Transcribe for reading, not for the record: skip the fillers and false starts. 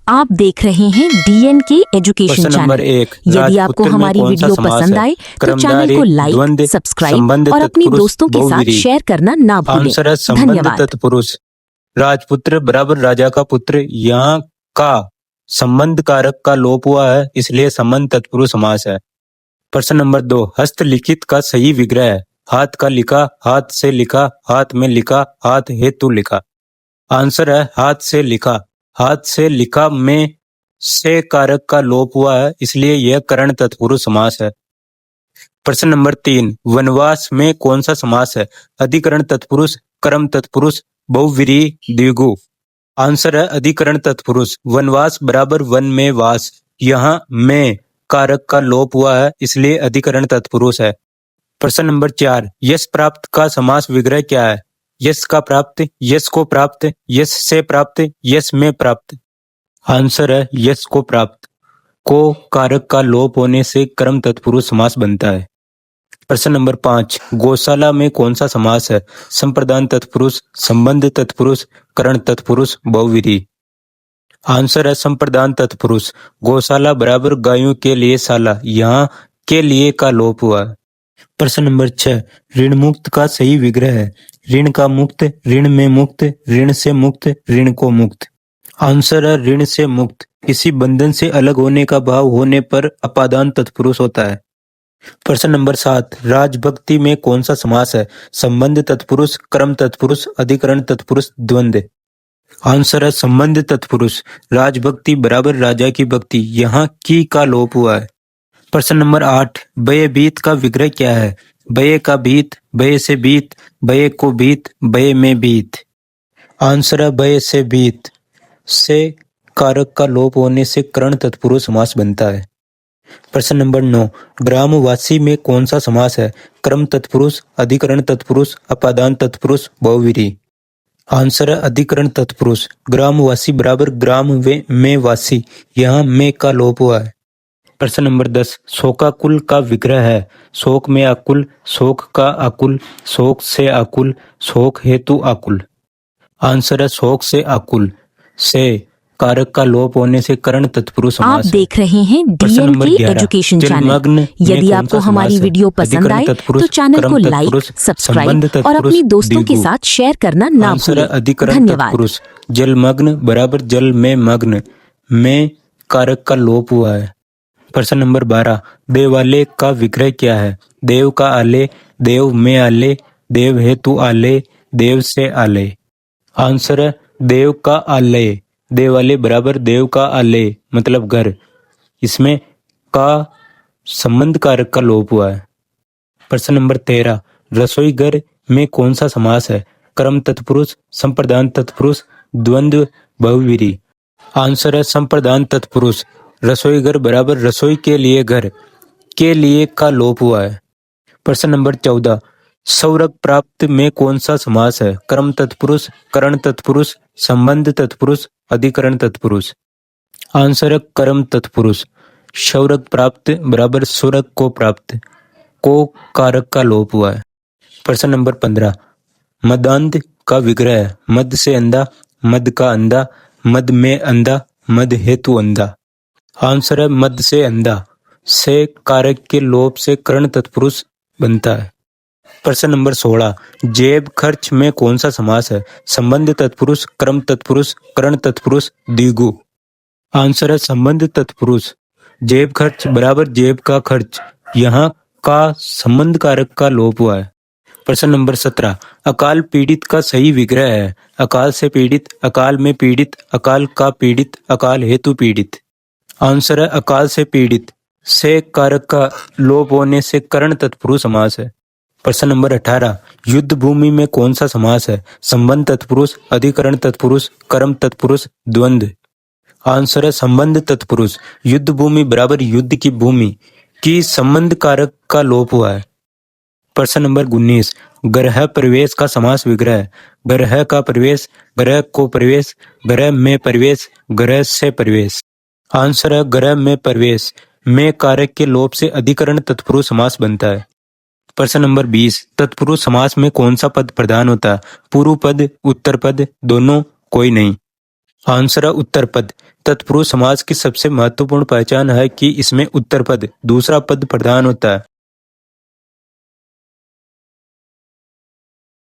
आप देख रहे हैं DNK एजुकेशन प्रश्न नंबर चैनल। 1 यदि आपको हमारी वीडियो पसंद आए तो चैनल को लाइक, सब्सक्राइब और अपनी दोस्तों के साथ शेयर करना ना भूलें। आंसर है संबंध धन्यवाद। तत्पुरुष। राजपुत्र बराबर राजा का पुत्र। यहाँ का संबंध कारक का लोप हुआ है, इसलिए संबंध तत्पुरुष समास है। प्रश्न नंबर 2 हस्तलिखित का सही विग्रह है। हाथ का लिखा, हाथ से लिखा, हाथ में लिखा, हाथ हेतु लिखा। आंसर है हाथ से लिखा। हाथ से लिखा में से कारक का लोप हुआ है, इसलिए यह करण तत्पुरुष समास है। प्रश्न नंबर 3 वनवास में कौन सा समास है? अधिकरण तत्पुरुष, कर्म तत्पुरुष, बहुव्रीहि, द्विगु। आंसर है अधिकरण तत्पुरुष। वनवास बराबर वन में वास। यहाँ में कारक का लोप हुआ है, इसलिए अधिकरण तत्पुरुष है। प्रश्न नंबर 4 यश प्राप्त का समास विग्रह क्या है? यश का प्राप्त, यश को प्राप्त, यश से प्राप्त, यश में प्राप्त। आंसर है यश को प्राप्त। को कारक का लोप होने से कर्म तत्पुरुष समास बनता है। प्रश्न नंबर 5 गौशाला में कौन सा समास है? संप्रदान तत्पुरुष, संबंध तत्पुरुष, करण तत्पुरुष, बहुव्रीहि। आंसर है संप्रदान तत्पुरुष। गौशाला बराबर गायों के लिए शाला। यहाँ के लिए का लोप हुआ है। प्रश्न नंबर 6 ऋण मुक्त का सही विग्रह है। ऋण का मुक्त, ऋण में मुक्त, ऋण से मुक्त, ऋण को मुक्त। आंसर है ऋण से मुक्त। किसी बंधन से अलग होने का भाव होने पर अपादान तत्पुरुष होता है। प्रश्न नंबर 7 राजभक्ति में कौन सा समास है? संबंध तत्पुरुष, कर्म तत्पुरुष, अधिकरण तत्पुरुष, द्वंद्व। आंसर है संबंध तत्पुरुष। राजभक्ति बराबर राजा की भक्ति। यहाँ की का लोप हुआ है। प्रश्न नंबर 8 बय बीत का विग्रह क्या है? बय का बीत, बय से बीत, बय को बीत, बय में बीत। आंसर है बय से बीत। से कारक का लोप होने से करण तत्पुरुष समास बनता है। प्रश्न नंबर 9 ग्रामवासी में कौन सा समास है? कर्म तत्पुरुष, अधिकरण तत्पुरुष, अपादान तत्पुरुष, बहुव्रीहि। आंसर है अधिकरण तत्पुरुष। ग्रामवासी बराबर ग्राम में वासी। यहाँ में का लोप हुआ है। प्रश्न नंबर 10 शोकाकुल का विग्रह है। शोक में आकुल, शोक का आकुल, शोक से आकुल, शोक हेतु आकुल। आंसर है शोक से आकुल। से कारक का लोप होने से करण तत्पुरुष समास है। आप देख रहे हैं DNK एजुकेशन चैनल। यदि आपको हमारी वीडियो पसंद आए तो चैनल को लाइक, सब्सक्राइब और अपनी दोस्तों के साथ शेयर करना ना भूलें। अधिकरण तत्पुरुष। जलमग्न बराबर जल में मग्न। में कारक का लोप हुआ है। प्रश्न नंबर 12 देवालय का विग्रह क्या है? देव का आले, देव में आले, देव हेतु आले, देव से आले। आंसर है देव का आलय। देवालय बराबर देव का आलय मतलब घर। इसमें का संबंध कारक का लोप हुआ है। प्रश्न नंबर 13 रसोई घर में कौन सा समास है? कर्म तत्पुरुष, संप्रदान तत्पुरुष, द्वंद्व, बहुव्रीहि। आंसर है संप्रदान तत्पुरुष। रसोई घर बराबर रसोई के लिए घर। के लिए का लोप हुआ है। प्रश्न नंबर 14 सौरभ प्राप्त में कौन सा समास है? कर्म तत्पुरुष, करण तत्पुरुष, संबंध तत्पुरुष, अधिकरण तत्पुरुष। आंसर है कर्म तत्पुरुष। सौरभ प्राप्त बराबर सुरग को प्राप्त। को कारक का लोप हुआ है। प्रश्न नंबर 15 मदांध का विग्रह है। मद से अंधा, मद का अंधा, मद में अंधा, मद हेतु अंधा। आंसर है मद से अंधा। से कारक के लोप से करण तत्पुरुष बनता है। प्रश्न नंबर 16 जेब खर्च में कौन सा समास है? संबंध तत्पुरुष, कर्म तत्पुरुष, करण तत्पुरुष, द्विगु। आंसर है संबंध तत्पुरुष। जेब खर्च बराबर जेब का खर्च। यहाँ का संबंध कारक का लोप हुआ है। प्रश्न नंबर 17 अकाल पीड़ित का सही विग्रह है। अकाल से पीड़ित, अकाल में पीड़ित, अकाल का पीड़ित, अकाल हेतु पीड़ित। आंसर है अकाल से पीड़ित। से कारक का लोप होने से करण तत्पुरुष समास है। प्रश्न नंबर 18 युद्ध भूमि में कौन सा समास है? संबंध तत्पुरुष, अधिकरण तत्पुरुष, कर्म तत्पुरुष, द्वंद्व। आंसर है संबंध तत्पुरुष। युद्ध भूमि बराबर युद्ध की भूमि। की संबंध कारक का लोप हुआ है। प्रश्न नंबर 19 ग्रह प्रवेश का समास विग्रह है। ग्रह का प्रवेश, ग्रह को प्रवेश, ग्रह में प्रवेश, ग्रह से प्रवेश। आंसर है ग्रह में प्रवेश। में कारक के लोप से अधिकरण तत्पुरुष समास बनता है। प्रश्न नंबर 20 तत्पुरुष समास में कौन सा पद प्रधान होता है? पूर्व पद, उत्तर पद, दोनों, कोई नहीं। आंसर है उत्तर पद। तत्पुरुष समास की सबसे महत्वपूर्ण पहचान है कि इसमें उत्तर पद दूसरा पद प्रधान होता है।